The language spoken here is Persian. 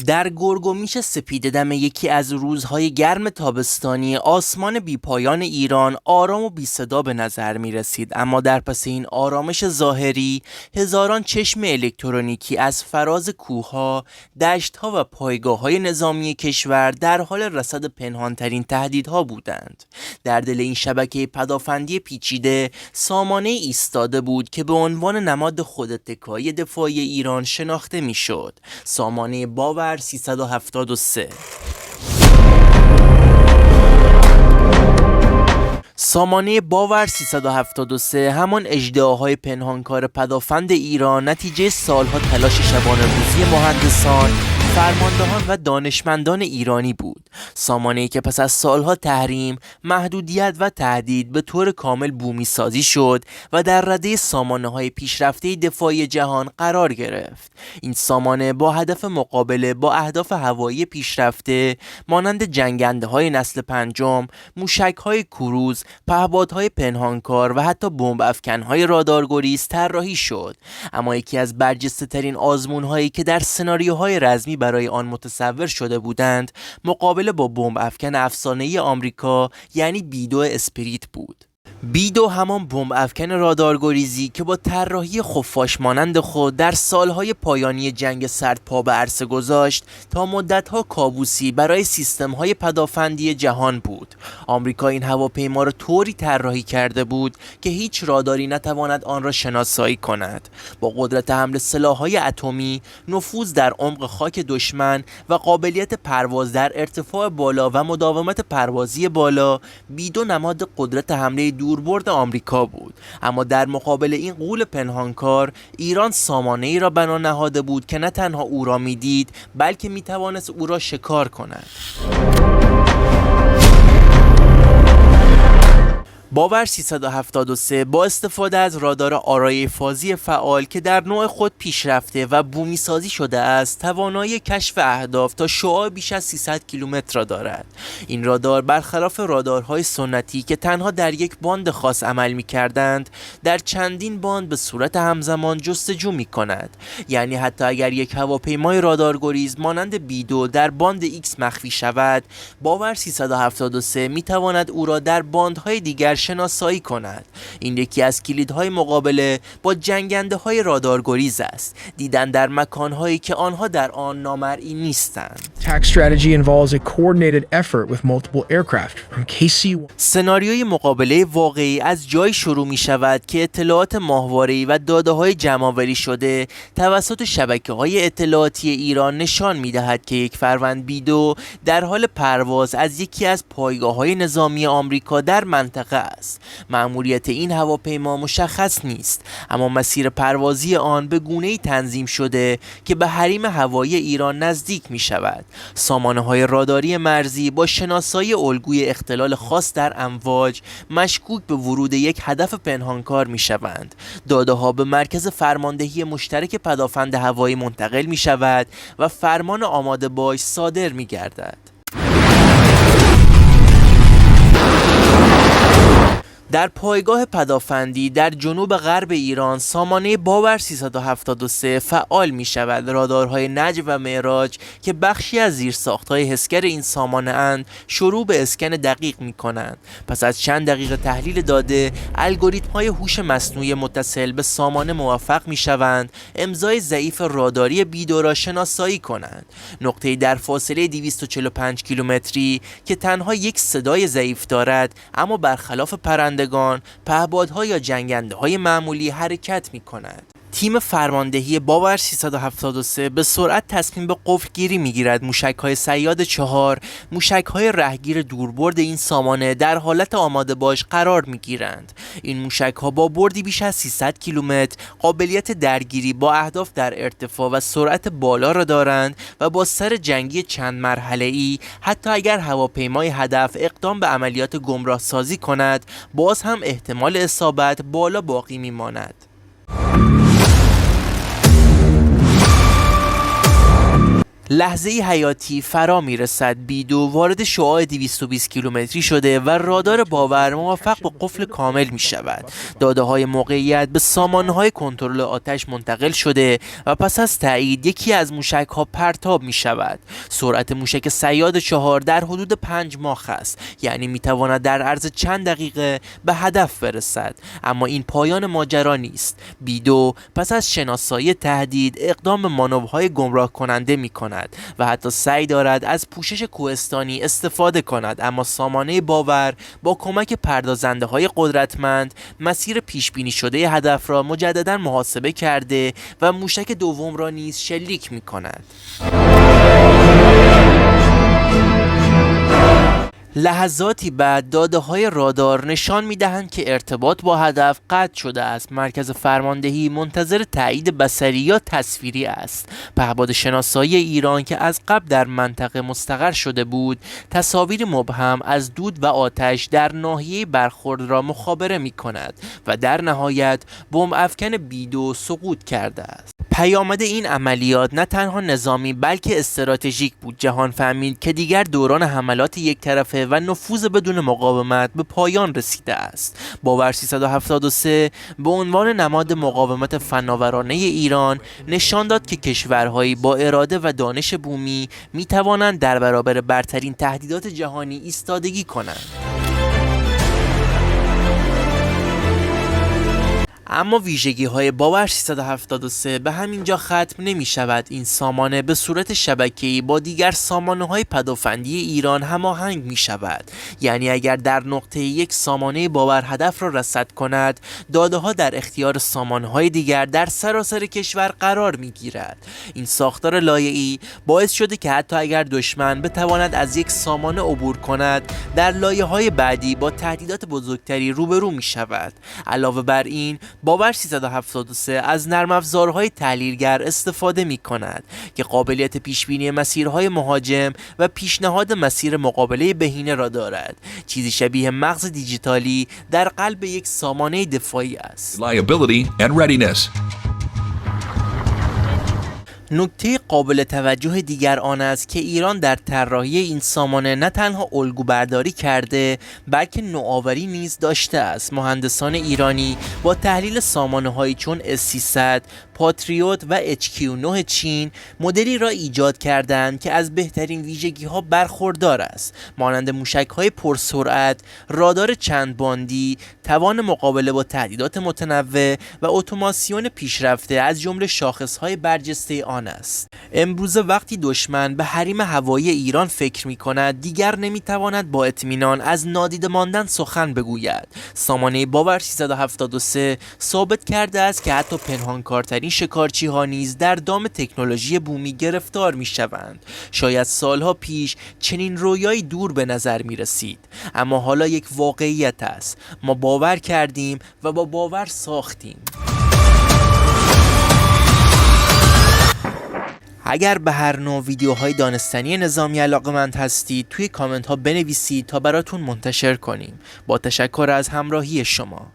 در گرگومیش سپیددم یکی از روزهای گرم تابستانی آسمان بیپایان ایران آرام و بی صدا به نظر می رسید، اما در پس این آرامش ظاهری هزاران چشم الکترونیکی از فراز کوهها، دشتها و پایگاه‌های نظامی کشور در حال رصد پنهانترین تهدیدها بودند. در دل این شبکه پدافندی پیچیده سامانه ایستاده بود که به عنوان نماد خوداتکایی دفاعی ایران شناخته می شد. سامانه باور 373. سامانه باور 373 همان اژدهاهای پنهانکار پدافند ایران نتیجه سالها تلاش شبانه‌روزی مهندسان، فرماندهان و دانشمندان ایرانی بود. سامانه‌ای که پس از سالها تحریم، محدودیت و تهدید به طور کامل بومی سازی شد و در رده سامانه‌های پیشرفته دفاعی جهان قرار گرفت. این سامانه با هدف مقابله با اهداف هوایی پیشرفته مانند جنگنده‌های نسل پنجم، موشک‌های کروز، پهپادهای پنهانکار و حتی بمب افکن‌های رادارگریز طراحی شد. اما یکی از برجسته‌ترین آزمون‌هایی که در سناریوهای رزمی برای آن متصور شده بودند، مقابله با بمب افکن افسانه‌ای آمریکا یعنی B-2 اسپریت بود. B-2 همان بمب افکن رادارگریزی که با طراحی خفاش مانند خود در سالهای پایانی جنگ سرد پا به عرصه گذاشت تا مدتها کابوسی برای سیستم‌های پدافندی جهان بود. آمریکا این هواپیما را طوری طراحی کرده بود که هیچ راداری نتواند آن را شناسایی کند. با قدرت حمل سلاح‌های اتمی، نفوذ در عمق خاک دشمن و قابلیت پرواز در ارتفاع بالا و مداومت پروازی بالا، B-2 نماد قدرت حمله دوربرد آمریکا بود. اما در مقابل این غول پنهانکار، ایران سامانه‌ای را بنا نهاده بود که نه تنها او را می‌دید، بلکه می‌توانست او را شکار کند. باور 373 با استفاده از رادار آرای فازی فعال که در نوع خود پیشرفته و بومی سازی شده است، توانایی کشف اهداف تا شعاع بیش از 300 کیلومتر را دارد. این رادار برخلاف رادارهای سنتی که تنها در یک باند خاص عمل می‌کردند، در چندین باند به صورت همزمان جستجو می‌کند. یعنی حتی اگر یک هواپیمای رادارگریز مانند B-2 در باند X مخفی شود، باور 373 می‌تواند او را در باندهای دیگر شناسایی کند. این یکی از کلیدهای مقابله با جنگنده‌های رادارگریز است، دیدن در مکان‌هایی که آنها در آن نامرئی نیستند. Attack strategy involves a coordinated effort with multiple aircraft from KC-1. سناریوی مقابله واقعی از جایی شروع می شود که اطلاعات ماهواره‌ای و داده‌های جمع‌آوری شده توسط شبکه‌های اطلاعاتی ایران نشان می‌دهد که یک فروند B-2 در حال پرواز از یکی از پایگاه‌های نظامی آمریکا در منطقه است. مأموریت این هواپیما مشخص نیست، اما مسیر پروازی آن به گونه‌ای تنظیم شده که به حریم هوایی ایران نزدیک می شود. سامانه‌های راداری مرزی با شناسایی الگوی اختلال خاص در امواج مشکوک به ورود یک هدف پنهانکار می شوند. داده‌ها به مرکز فرماندهی مشترک پدافند هوایی منتقل می شود و فرمان آماده باش صادر می گردد. در پایگاه پدافندی در جنوب غرب ایران، سامانه باور 373 فعال می شود. رادارهای نجم و معراج که بخشی از زیرساخت‌های حسگر این سامانه اند، شروع به اسکن دقیق می کنند. پس از چند دقیقه تحلیل داده، الگوریتم‌های هوش مصنوعی متصل به سامانه موفق می شوند امضای ضعیف راداری B-2 را شناسایی کنند. نقطه‌ای در فاصله 245 کیلومتری که تنها یک صدای ضعیف دارد، اما برخلاف پرنده پهپادها یا جنگنده‌های معمولی حرکت می‌کند. تیم فرماندهی باور 373 به سرعت تصمیم به قفلگیری می‌گیرد. موشک‌های صیاد 4، موشک‌های رهگیر دوربرد این سامانه در حالت آماده باش قرار می‌گیرند. این موشک‌ها با بردی بیش از 300 کیلومتر قابلیت درگیری با اهداف در ارتفاع و سرعت بالا را دارند و با سر جنگی چند مرحله‌ای حتی اگر هواپیمای هدف اقدام به عملیات گمراه سازی کند، باز هم احتمال اصابت بالا باقی می‌ماند. لحظه حیاتی فرا میرسد. بیدو وارد شعاع 220 کیلومتری شده و رادار باور موفق به قفل کامل می شود. داده های موقعیت به سامانه های کنترل آتش منتقل شده و پس از تایید یکی از موشک ها پرتاب می شود. سرعت موشک صیاد 4 در حدود 5 ماخ است، یعنی می تواند در عرض چند دقیقه به هدف برسد. اما این پایان ماجرا نیست. بیدو پس از شناسایی تهدید اقدام به مانورهای گمراه کننده می کند و حتی سعی دارد از پوشش کوهستانی استفاده کند، اما سامانه باور با کمک پردازنده های قدرتمند مسیر پیش بینی شده هدف را مجددا محاسبه کرده و موشک دوم را نیز شلیک می کند. لحظاتی بعد داده‌های رادار نشان می‌دهند که ارتباط با هدف قطع شده است. مرکز فرماندهی منتظر تایید بصری یا تصویری است. پهپاد شناسایی ایران که از قبل در منطقه مستقر شده بود، تصاویر مبهم از دود و آتش در ناحیه برخورد را مخابره می‌کند و در نهایت بمب افکن بیدو سقوط کرده است. پیامد این عملیات نه تنها نظامی بلکه استراتژیک بود. جهان فهمید که دیگر دوران حملات یک طرفه و نفوذ بدون مقاومت به پایان رسیده است. باور 373 به عنوان نماد مقاومت فناورانه ایران نشان داد که کشورهایی با اراده و دانش بومی می توانند در برابر برترین تهدیدات جهانی ایستادگی کنند. اما ویژگی های باور 373 به همینجا ختم نمی شود. این سامانه به صورت شبکه‌ای با دیگر سامانه های پدافندی ایران هماهنگ می شود. یعنی اگر در نقطه یک سامانه باور هدف را رصد کند، داده ها در اختیار سامانه های دیگر در سراسر کشور قرار می گیرد. این ساختار لایه‌ای باعث شده که حتی اگر دشمن بتواند از یک سامانه عبور کند، در لایه های بعدی با تهدیدات بزرگتری روبرو می شود. علاوه بر این، باور 373 از نرم افزارهای تحلیلگر استفاده می کند که قابلیت پیشبینی مسیرهای مهاجم و پیشنهاد مسیر مقابله بهینه را دارد. چیزی شبیه مغز دیجیتالی در قلب یک سامانه دفاعی است. Reliability and readiness. نکته قابل توجه دیگر آن است که ایران در طراحی این سامانه نه تنها الگو برداری کرده بلکه نوآوری نیز داشته است. مهندسان ایرانی با تحلیل سامانه‌هایی چون S300، پاتریوت و HQ9 چین مدلی را ایجاد کردند که از بهترین ویژگی‌ها برخوردار است، مانند موشک‌های پرسرعت، رادار چند باندی، توان مقابله با تهدیدات متنوع و اتوماسیون پیشرفته از جمله شاخص‌های برجسته آن است. امروزه وقتی دشمن به حریم هوایی ایران فکر می‌کند، دیگر نمی‌تواند با اطمینان از نادیده ماندن سخن بگوید. سامانه باور 373 ثابت کرده است که حتی پنهانکارترین شکارچی‌ها نیز در دام تکنولوژی بومی گرفتار می‌شوند. شاید سالها پیش چنین رویایی دور به نظر می‌رسید، اما حالا یک واقعیت است. ما باور کردیم و با باور ساختیم. اگر به هر نوع ویدیوهای دانستنی نظامی علاقه‌مند هستید، توی کامنت ها بنویسید تا براتون منتشر کنیم. با تشکر از همراهی شما.